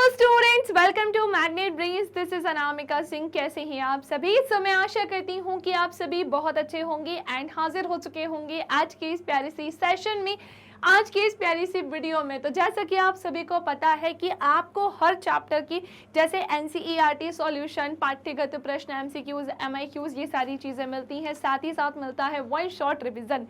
Students, welcome to Magnet Brains. This is Anamika Singh. कैसे हैं आप सभी? मैं आशा करती हूँ कि आप सभी बहुत अच्छे होंगे एंड हाजिर हो चुके होंगे आज के इस प्यारे सी सेशन में, आज की इस प्यारी सी वीडियो में। तो जैसा कि आप सभी को पता है कि आपको हर चैप्टर की जैसे एनसीईआरटी सॉल्यूशन, पाठ्यगत प्रश्न, एमसीक्यूज, एमआईक्यूज, ये सारी चीजें मिलती हैं। साथ ही साथ मिलता है वन शॉट रिवीजन।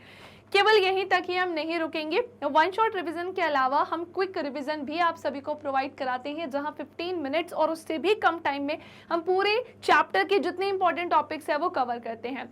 केवल यहीं तक ही हम नहीं रुकेंगे। वन शॉट रिवीजन के अलावा हम क्विक रिवीजन भी आप सभी को प्रोवाइड कराते हैं, जहां 15 मिनट्स और उससे भी कम टाइम में हम पूरे चैप्टर के जितने इंपॉर्टेंट टॉपिक्स है वो कवर करते हैं।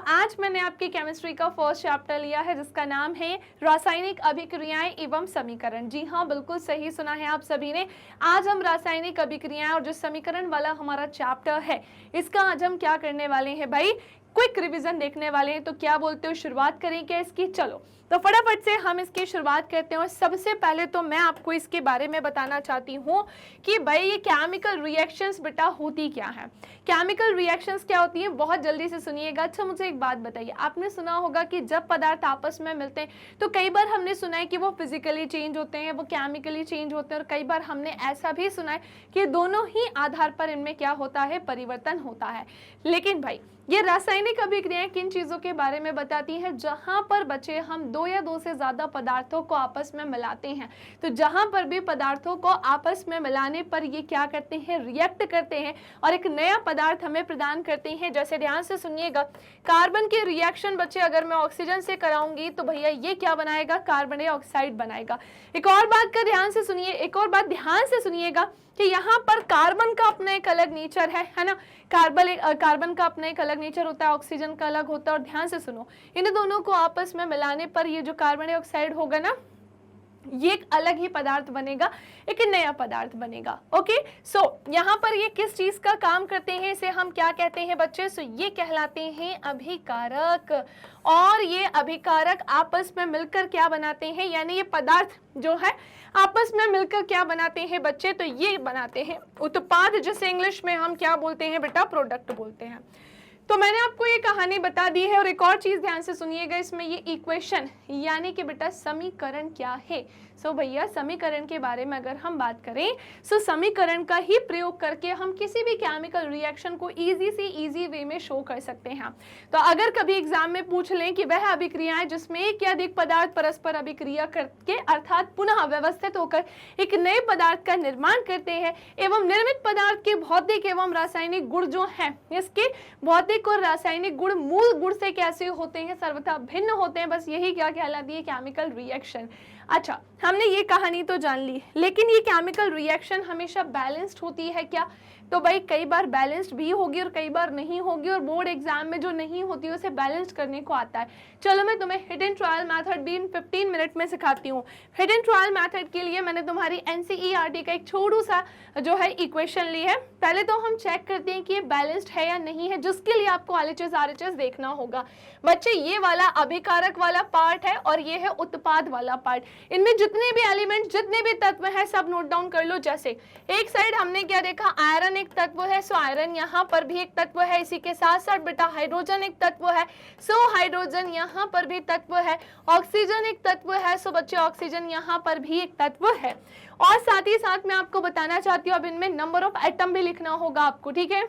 आज मैंने आपकी केमिस्ट्री का फर्स्ट चैप्टर लिया है जिसका नाम है रासायनिक अभिक्रियाएं एवं समीकरण। जी हाँ, बिल्कुल सही सुना है आप सभी ने। आज हम रासायनिक अभिक्रियाएं और जो समीकरण वाला हमारा चैप्टर है इसका आज हम क्या करने वाले हैं भाई, क्विक रिवीजन देखने वाले हैं। तो क्या बोलते हो, शुरुआत करें क्या इसकी? चलो तो फटाफट से हम इसकी शुरुआत करते हैं। और सबसे पहले तो मैं आपको इसके बारे में बताना चाहती हूँ कि भाई ये केमिकल रिएक्शंस बेटा होती क्या है। केमिकल रिएक्शंस क्या होती है, बहुत जल्दी से सुनिएगा। अच्छा मुझे एक बात बताइए, आपने सुना होगा कि जब पदार्थ आपस में मिलते हैं तो कई बार हमने सुना है कि वो फिजिकली चेंज होते हैं, वो केमिकली चेंज होते हैं, और कई बार हमने ऐसा भी सुना है कि दोनों ही आधार पर इनमें क्या होता है, परिवर्तन होता है। लेकिन भाई ये रासायनिक अभिक्रियाएं किन चीजों के बारे में बताती हैं? जहां पर बच्चे हम दो या दो से ज्यादा पदार्थों को आपस में मिलाते हैं, तो जहां पर भी पदार्थों को आपस में मिलाने पर ये क्या करते हैं, रिएक्ट करते हैं और एक नया पदार्थ हमें प्रदान करते हैं। जैसे ध्यान से सुनिएगा, कार्बन के रिएक्शन बच्चे अगर मैं ऑक्सीजन से कराऊंगी तो भैया ये क्या बनाएगा, कार्बन डाइऑक्साइड बनाएगा। एक और बात का ध्यान से सुनिए, एक और बात ध्यान से सुनिएगा कि यहाँ पर कार्बन का अपना एक अलग नेचर है ना। कार्बन का अपना एक अलग नेचर होता है, ऑक्सीजन का अलग होता है। और ध्यान से सुनो, इन दोनों को आपस में मिलाने पर ये जो कार्बन डाइऑक्साइड होगा ना, ये एक अलग ही पदार्थ बनेगा, एक नया पदार्थ बनेगा। ओके, यहाँ पर ये किस चीज का काम करते हैं, इसे हम क्या कहते हैं बच्चे? ये कहलाते हैं अभिकारक। और ये अभिकारक आपस में मिलकर क्या बनाते हैं, यानी ये पदार्थ जो है आपस में मिलकर क्या बनाते हैं बच्चे? तो ये बनाते हैं उत्पाद, जिसे इंग्लिश में हम क्या बोलते हैं बेटा, प्रोडक्ट बोलते हैं। तो मैंने आपको ये कहानी बता दी है। और एक और चीज ध्यान से सुनिएगा, इसमें ये इक्वेशन यानी कि बेटा समीकरण क्या है। भैया समीकरण के बारे में अगर हम बात करें, समीकरण का ही प्रयोग करके हम किसी भी केमिकल रिएक्शन को इजी से इजी वे में शो कर सकते हैं। तो अगर कभी एग्जाम में पूछ लें कि वह अभिक्रियाएं जिसमें एक या अधिक पदार्थ परस्पर अभिक्रिया करके अर्थात पुनः व्यवस्थित होकर एक नए पदार्थ का निर्माण करते हैं, एवं निर्मित पदार्थ के भौतिक एवं रासायनिक गुण जो है, इसके भौतिक और रासायनिक गुण मूल गुण से कैसे होते हैं, सर्वथा भिन्न होते हैं। बस यही क्या कहलाती है, केमिकल रिएक्शन। अच्छा, हमने ये कहानी तो जान ली, लेकिन ये केमिकल रिएक्शन हमेशा बैलेंस्ड होती है क्या? तो भाई कई बार बैलेंस्ड भी होगी और कई बार नहीं होगी, और बोर्ड एग्जाम में जो नहीं होती है उसे बैलेंस करने को आता है। चलो मैं तुम्हें हिट एंड ट्रायल मेथड भी इन 15 मिनट में सिखाती हूँ। हिट एंड ट्रायल मेथड के लिए मैंने तुम्हारी एनसीईआरटी का एक छोटू सा जो है इक्वेशन ली है। पहले तो हम चेक करते हैं कि ये बैलेंस्ड है या नहीं है, जिसके लिए आपको एलएचएस आरएचएस देखना होगा। बच्चे ये वाला अभिकारक वाला पार्ट है और ये है उत्पाद वाला पार्ट। इनमें जितने भी एलिमेंट, जितने भी तत्व है, सब नोट डाउन कर लो। जैसे एक साइड हमने क्या देखा, आयरन एक तत्व है, आयरन यहाँ पर भी एक तत्व है। इसी के साथ साथ बेटा हाइड्रोजन एक तत्व है, हाइड्रोजन यहाँ पर भी तत्व है। ऑक्सीजन एक तत्व है, बच्चे ऑक्सीजन यहाँ पर भी एक तत्व है। और साथ ही साथ मैं आपको बताना चाहती हूँ, अब इनमें नंबर ऑफ एटम भी लिखना होगा आपको, ठीक है।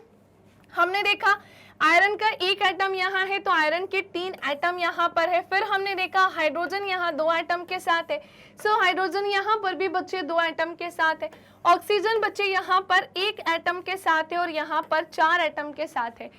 हमने देखा आयरन का एक एटम यहाँ है, तो आयरन के 3 एटम यहाँ पर है। फिर हमने देखा हाइड्रोजन यहाँ 2 एटम के साथ है, हाइड्रोजन यहाँ पर भी बच्चे 2 एटम के साथ है। ऑक्सीजन बच्चे यहाँ पर 1 एटम के साथ है और यहाँ पर 4 एटम के साथ है।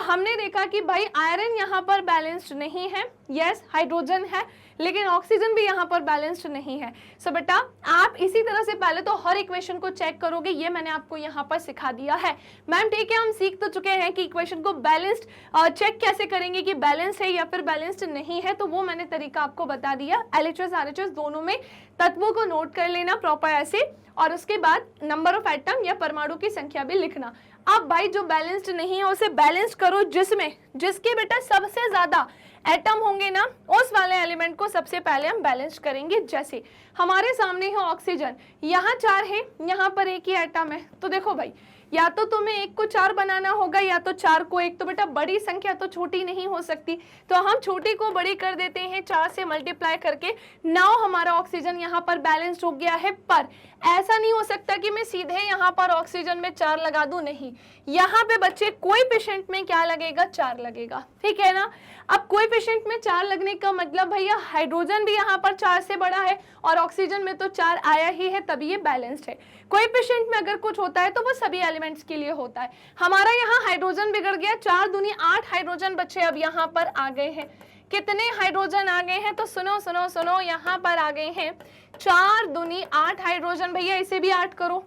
हमने देखा कि भाई आयरन यहाँ पर बैलेंस्ड नहीं है, यस हाइड्रोजन है, लेकिन ऑक्सीजन भी यहाँ पर बैलेंस्ड नहीं है। बेटा आप इसी तरह से पहले तो हर इक्वेशन को चेक करोगे, ये मैंने आपको यहाँ पर सिखा दिया है मैम, ठीक है। हम सीख तो चुके हैं कि इक्वेशन को बैलेंस्ड चेक कैसे करेंगे कि बैलेंस है या फिर बैलेंस्ड नहीं है, तो वो मैंने तरीका आपको बता दिया। एलएचएस आरएचएस दोनों में तत्वों को नोट कर लेना प्रॉपर ऐसे, और उसके बाद नंबर ऑफ एटम या परमाणु की संख्या भी लिखना। अब भाई जो बैलेंस्ड नहीं है उसे बैलेंस करो, जिसके बेटा सबसे ज्यादा एटम होंगे ना, उस वाले एलिमेंट को सबसे पहले हम बैलेंस करेंगे। जैसे हमारे सामने है ऑक्सीजन, यहाँ 4 है, यहाँ पर 1 ही एटम है। तो देखो भाई या तो तुम्हें 1 को 4 बनाना होगा या तो 4 को 1। तो बेटा बड़ी संख्या तो छोटी नहीं हो सकती, तो हम छोटी को बड़ी कर देते हैं 4 से मल्टीप्लाई करके। नाउ हमारा ऑक्सीजन यहाँ पर बैलेंस्ड हो गया है। पर ऐसा नहीं हो सकता कि मैं सीधे यहाँ पर ऑक्सीजन में 4 लगा दूं, नहीं, यहाँ पे बच्चे कोएफिशिएंट में क्या लगेगा, 4 लगेगा, ठीक है ना। अब कोएफिशिएंट में 4 लगने का मतलब भैया हाइड्रोजन भी यहाँ पर 4 से बड़ा है और ऑक्सीजन में तो 4 आया ही है, तभी ये बैलेंस्ड है। कोएफिशिएंट में अगर कुछ होता है तो वो सभी एलिमेंट्स के लिए होता है। हमारा यहाँ हाइड्रोजन बिगड़ गया, 4 दूनी 8 हाइड्रोजन बच्चे अब यहाँ पर आ गए हैं। कितने हाइड्रोजन आ गए हैं, तो सुनो सुनो सुनो, यहाँ पर आ गए हैं 4 दूनी 8 हाइड्रोजन। भैया इसे भी 8 करो,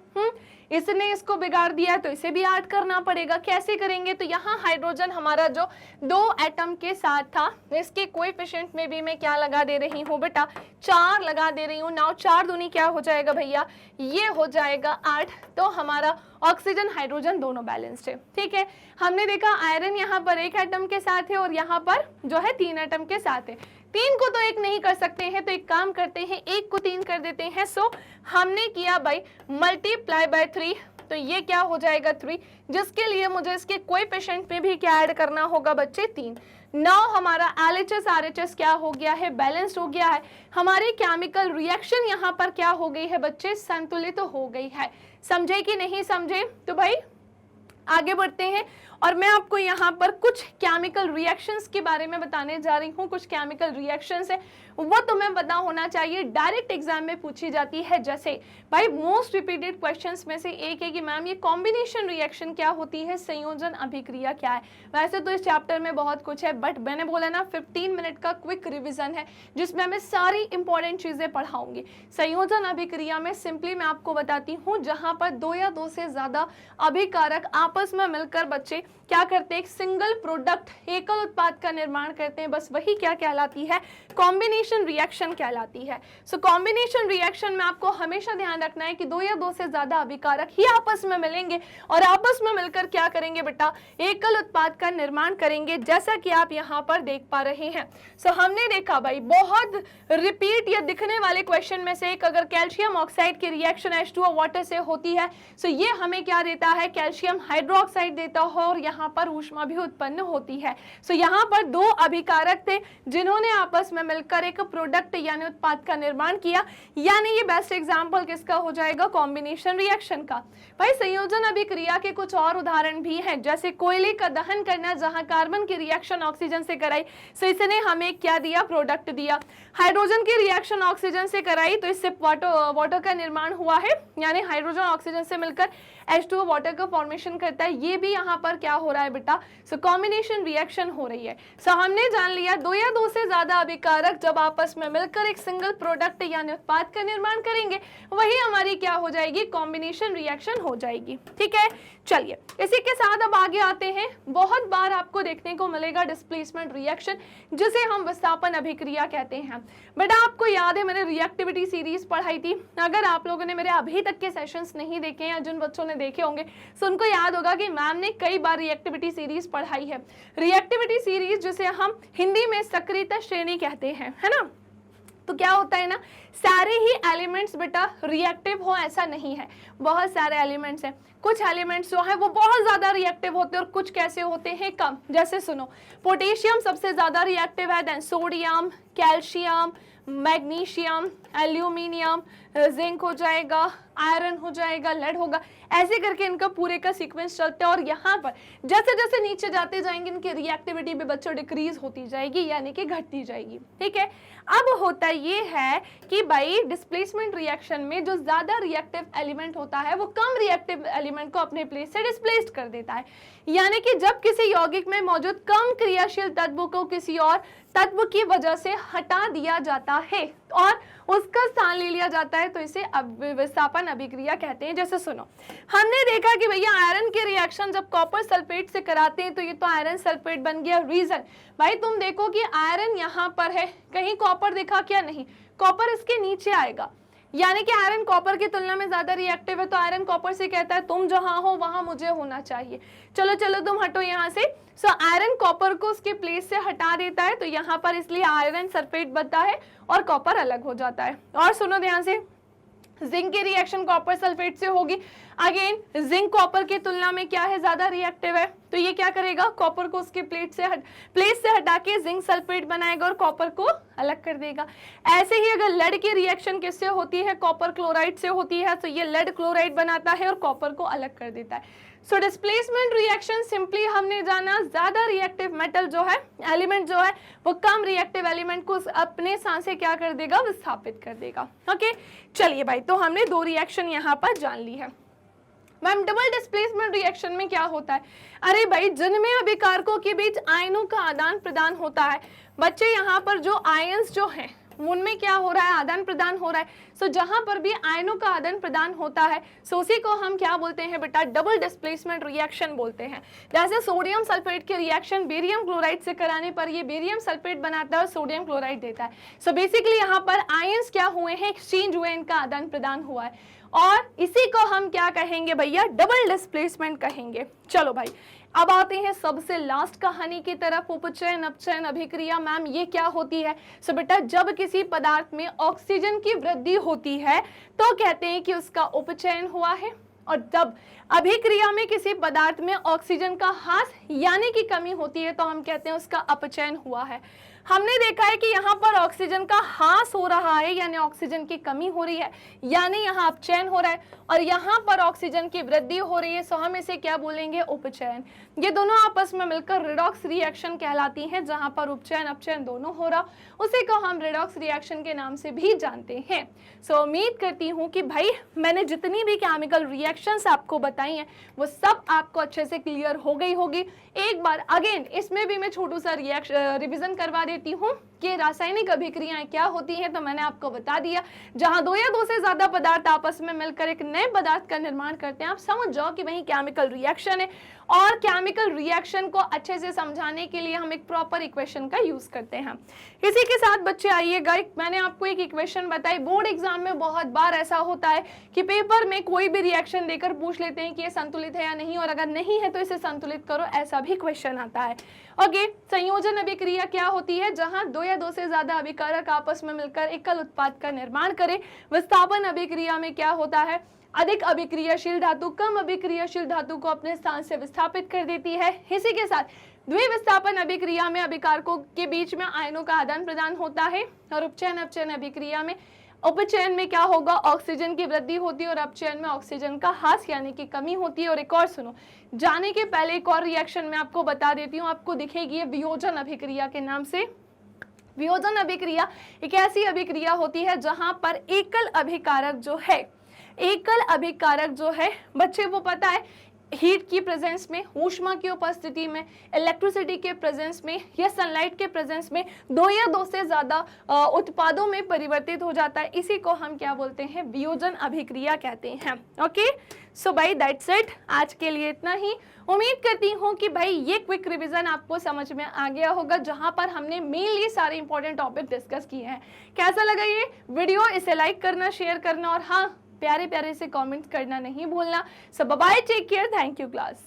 इसने इसको बिगाड़ दिया तो इसे भी 8 करना पड़ेगा। कैसे करेंगे, तो यहाँ हाइड्रोजन हमारा जो 2 एटम के साथ था, इसके कोएफिशिएंट में भी मैं क्या लगा दे रही हूँ बेटा, 4 लगा दे रही हूँ। नाउ 4 दूनी क्या हो जाएगा भैया, ये हो जाएगा 8। तो हमारा ऑक्सीजन हाइड्रोजन दोनों बैलेंस्ड है, ठीक है। हमने देखा आयरन यहाँ पर 1 एटम के साथ है और यहाँ पर जो है 3 एटम के साथ है। 3 को तो 1 नहीं कर सकते हैं, तो एक काम करते हैं 1 को 3 कर देते हैं। सो हमने किया भाई मल्टीप्लाई बाय 3, तो ये क्या हो जाएगा 3, जिसके लिए मुझे इसके कोएफिशिएंट में भी क्या ऐड करना होगा बच्चे, 3। नाउ हमारा LHS RHS क्या हो गया है, बैलेंस्ड हो गया है। हमारी केमिकल रिएक्शन यहाँ पर क्या हो गई है बच्चे, संतुलित हो गई है। समझे कि नहीं समझे, तो भाई आगे बढ़ते हैं और मैं आपको यहाँ पर कुछ केमिकल रिएक्शंस के बारे में बताने जा रही हूँ। कुछ केमिकल रिएक्शंस है वो तुम्हें पता होना चाहिए, डायरेक्ट एग्जाम में पूछी जाती है। जैसे भाई मोस्ट रिपीटेड क्वेश्चंस में से एक है कि मैम ये कॉम्बिनेशन रिएक्शन क्या होती है, संयोजन अभिक्रिया क्या है। वैसे तो इस चैप्टर में बहुत कुछ है, बट मैंने बोला ना 15 मिनट का क्विक रिविजन है जिसमें मैं सारी इंपॉर्टेंट चीजें पढ़ाऊंगी। संयोजन अभिक्रिया में सिंपली मैं आपको बताती हूँ जहां पर 2 या 2 से ज्यादा अभिकारक आपस में मिलकर बच्चे क्या करते हैं, एक सिंगल प्रोडक्ट, एकल उत्पाद का निर्माण करते हैं, बस वही क्या कहलाती है, कॉम्बिनेशन रिएक्शन कहलाती है। सो कॉम्बिनेशन रिएक्शन में आपको हमेशा ध्यान रखना है कि 2 या 2 से ज्यादा अभिकारक ही आपस में मिलेंगे और आपस में मिलकर क्या करेंगे बेटा, एकल उत्पाद का निर्माण करेंगे, जैसा कि आप यहाँ पर देख पा रहे हैं। सो हमने देखा भाई बहुत रिपीट या दिखने वाले क्वेश्चन में से एक, अगर कैल्शियम ऑक्साइड की रिएक्शन H2O वाटर से होती है, सो ये हमें क्या देता है, कैल्शियम हाइड्रोक्साइड देता है और यहाँ पर ऊष्मा भी उत्पन्न होती है। सो यहाँ पर 2 अभिकारक थे जिन्होंने आपस में मिलकर एक प्रोडक्ट यानी उत्पाद का निर्माण किया, यानी ये बेस्ट एग्जांपल किसका हो जाएगा, कॉम्बिनेशन रिएक्शन का। भाई संयोजन अभिक्रिया के कुछ और उदाहरण भी हैं, जैसे कोयले का दहन करना, जहां कार्बन की रिएक्शन ऑक्सीजन से कराई, सो इसने हमें क्या दिया, प्रोडक्ट दिया। हाइड्रोजन की रिएक्शन ऑक्सीजन से कराई तो इससे वाटर का निर्माण हुआ है, यानी हाइड्रोजन ऑक्सीजन से मिलकर H2O वाटर का फॉर्मेशन करता है। ये भी यहाँ पर क्या हो रहा है बेटा, सो कॉम्बिनेशन रिएक्शन हो रही है। सो हमने जान लिया 2 या 2 से ज्यादा अभिकारक जब आपस में मिलकर एक सिंगल प्रोडक्ट यानी उत्पाद का निर्माण करेंगे, वही हमारी क्या हो जाएगी, कॉम्बिनेशन रिएक्शन हो जाएगी, ठीक है। चलिए इसी के साथ अब आगे आते हैं। बहुत बार आपको देखने को मिलेगा डिस्प्लेसमेंट रिएक्शन, जिसे हम विस्थापन अभिक्रिया कहते हैं। बेटा आपको याद है मैंने रिएक्टिविटी सीरीज पढ़ाई थी, अगर आप लोगों ने मेरे अभी तक के सेशंस नहीं देखे या जिन बच्चों ने देखे होंगे तो उनको याद होगा कि मैम ने कई बार रिएक्टिविटी सीरीज पढ़ाई है। रिएक्टिविटी सीरीज जिसे हम हिंदी में सक्रियता श्रेणी कहते हैं, है ना। तो क्या होता है ना, सारे ही एलिमेंट्स बेटा रिएक्टिव हो ऐसा नहीं है, बहुत सारे एलिमेंट्स हैं। कुछ एलिमेंट्स जो है वो बहुत ज्यादा रिएक्टिव होते हैं और कुछ कैसे होते हैं, कम। जैसे सुनो, पोटेशियम सबसे ज्यादा रिएक्टिव है, then sodium, calcium, magnesium, aluminium, zinc हो जाएगा, आयरन हो जाएगा, लेड होगा, ऐसे करके इनका पूरे का सीक्वेंस चलता है। और यहाँ पर जैसे जैसे नीचे जाते जाएंगे इनकी रिएक्टिविटी भी बच्चों डिक्रीज होती जाएगी, यानी कि घटती जाएगी, ठीक है। अब होता ये है कि भाई डिस्प्लेसमेंट रिएक्शन में जो ज्यादा रिएक्टिव एलिमेंट होता है वो कम रिएक्टिव एलिमेंट को अपने प्लेस से डिस्प्लेस्ड कर देता है, यानी कि जब किसी यौगिक में मौजूद कम क्रियाशील तत्व को किसी और तत्व की वजह से हटा दिया जाता है और उसका स्थान ले लिया जाता है, तो इसे विस्थापन अभिक्रिया कहते हैं। जैसे सुनो, हमने देखा कि भैया आयरन के रिएक्शन जब कॉपर सल्फेट से कराते हैं तो ये तो आयरन सल्फेट बन गया। रीजन भाई तुम देखो कि आयरन यहाँ पर है, कहीं कॉपर दिखा क्या, नहीं, कॉपर इसके नीचे आएगा, यानी कि आयरन कॉपर की तुलना में ज्यादा रिएक्टिव है। तो आयरन कॉपर से कहता है तुम जहां हो वहां मुझे होना चाहिए, चलो चलो तुम हटो यहाँ से। सो आयरन कॉपर को उसके प्लेस से हटा देता है, तो यहाँ पर इसलिए आयरन सल्फेट बनता है और कॉपर अलग हो जाता है। और सुनो ध्यान से, जिंक की रिएक्शन कॉपर सल्फेट से होगी। अगेन जिंक कॉपर की तुलना में क्या है, ज्यादा रिएक्टिव है, तो ये क्या करेगा, कॉपर को उसके प्लेस से हटा के जिंक सल्फेट बनाएगा और कॉपर को अलग कर देगा। ऐसे ही अगर लेड की रिएक्शन किससे होती है, कॉपर क्लोराइड से होती है, तो ये लेड क्लोराइड बनाता है और कॉपर को अलग कर देता है। सो डिस्प्लेसमेंट रिएक्शन सिंपली हमने जाना, ज्यादा रिएक्टिव मेटल जो है, एलिमेंट जो है, वो कम रिएक्टिव एलिमेंट को अपने साथ से क्या कर देगा, विस्थापित कर देगा। ओके चलिए भाई, तो हमने दो रिएक्शन यहाँ पर जान ली है। मैम डबल डिस्प्लेसमेंट रिएक्शन में क्या होता है, अरे भाई जिनमें अभिकारकों के बीच आयनों का आदान प्रदान होता है। बच्चे यहाँ पर जो आयंस जो हैं उनमें क्या हो रहा है, आदान प्रदान हो रहा है। सो जहां पर भी आयनों का आदान प्रदान होता है, सो उसी को हम क्या बोलते हैं बेटा, डबल डिस्प्लेसमेंट रिएक्शन बोलते हैं। जैसे सोडियम सल्फेट की रिएक्शन बेरियम क्लोराइड से कराने पर ये बेरियम सल्फेट बनाता है और सोडियम क्लोराइड देता है। सो बेसिकली यहाँ पर आयंस क्या हुए हैं, एक्सचेंज हुए, इनका आदान प्रदान हुआ है, और इसी को हम क्या कहेंगे भैया, डबल डिस्प्लेसमेंट कहेंगे। चलो भाई अब आते हैं सबसे लास्ट कहानी की तरफ, उपचयन अपचयन अभिक्रिया। मैम ये क्या होती है, सो बेटा जब किसी पदार्थ में ऑक्सीजन की वृद्धि होती है तो कहते हैं कि उसका उपचयन हुआ है, और जब अभिक्रिया में किसी पदार्थ में ऑक्सीजन का ह्रास यानी कि कमी होती है तो हम कहते हैं उसका अपचयन हुआ है। हमने देखा है कि यहाँ पर ऑक्सीजन का ह्रास हो रहा है यानी ऑक्सीजन की कमी हो रही है, यानी यहाँ अपचयन हो रहा है, और यहाँ पर ऑक्सीजन की वृद्धि हो रही है, सो हम इसे क्या बोलेंगे, उपचयन। ये दोनों आपस में मिलकर रिडॉक्स रिएक्शन कहलाती हैं, जहाँ पर उपचयन अपचयन दोनों हो रहा, उसी को हम रिडॉक्स रिएक्शन के नाम से भी जानते हैं। सो उम्मीद करती हूँ कि भाई मैंने जितनी भी केमिकल रिएक्शंस आपको बताई हैं वो सब आपको अच्छे से क्लियर हो गई होगी। एक बार अगेन इसमें भी मैं छोटू सा रिविजन करवा देती हूँ कि रासायनिक अभिक्रियाएं क्या होती हैं। तो मैंने आपको बता दिया, जहां दो या दो से ज्यादा पदार्थ आपस में मिलकर एक नए पदार्थ का निर्माण करते हैं, आप समझ जाओ कि वही केमिकल रिएक्शन है। और केमिकल रिएक्शन को अच्छे से समझाने के लिए हम एक प्रॉपर इक्वेशन का यूज करते हैं। इसी के साथ बच्चे आइएगा, मैंने आपको एक इक्वेशन बताई। बोर्ड एग्जाम में बहुत बार ऐसा होता है कि पेपर में कोई भी रिएक्शन देकर पूछ लेते हैं कि ये संतुलित है या नहीं, और अगर नहीं है तो इसे संतुलित करो, ऐसा भी क्वेश्चन आता है। ओके, संयोजन अभिक्रिया क्या होती है, जहां दो या दो से ज्यादा अभिकारक आपस में मिलकर एकल उत्पाद का निर्माण करें। विस्थापन अभिक्रिया में क्या होता है, अधिक अभिक्रियाशील धातु कम अभिक्रियाशील धातु को अपने स्थान से विस्थापित कर देती है। इसी के साथ द्विविस्थापन अभिक्रिया में अभिकारकों के बीच में आयनों का आदान प्रदान होता है, और उपचयन अपचयन अभिक्रिया में उपचयन में क्या होगा, ऑक्सीजन की वृद्धि होती है, और अपचयन में ऑक्सीजन का ह्रास यानी कि कमी होती है। और एक और सुनो, जाने के पहले एक और रिएक्शन मैं आपको बता देती हूँ, आपको दिखेगी ये वियोजन अभिक्रिया के नाम से। वियोजन अभिक्रिया एक ऐसी अभिक्रिया होती है जहां पर एकल अभिकारक जो है बच्चे वो पता है, हीट की प्रेजेंस में, ऊष्मा की उपस्थिति में, इलेक्ट्रिसिटी के प्रेजेंस में या सनलाइट के प्रेजेंस में दो या दो से ज्यादा उत्पादों में परिवर्तित हो जाता है। इसी को हम क्या बोलते हैं, वियोजन अभिक्रिया कहते हैं। ओके सो भाई दैट्स इट, आज के लिए इतना ही। उम्मीद करती हूँ कि भाई ये क्विक रिवीजन आपको समझ में आ गया होगा, जहां पर हमने मेनली सारे इंपॉर्टेंट टॉपिक डिस्कस किए हैं। कैसा लगा ये वीडियो, इसे लाइक करना, शेयर करना, और हाँ प्यारे प्यारे से कमेंट्स करना नहीं भूलना। So bye bye, take care, thank you class.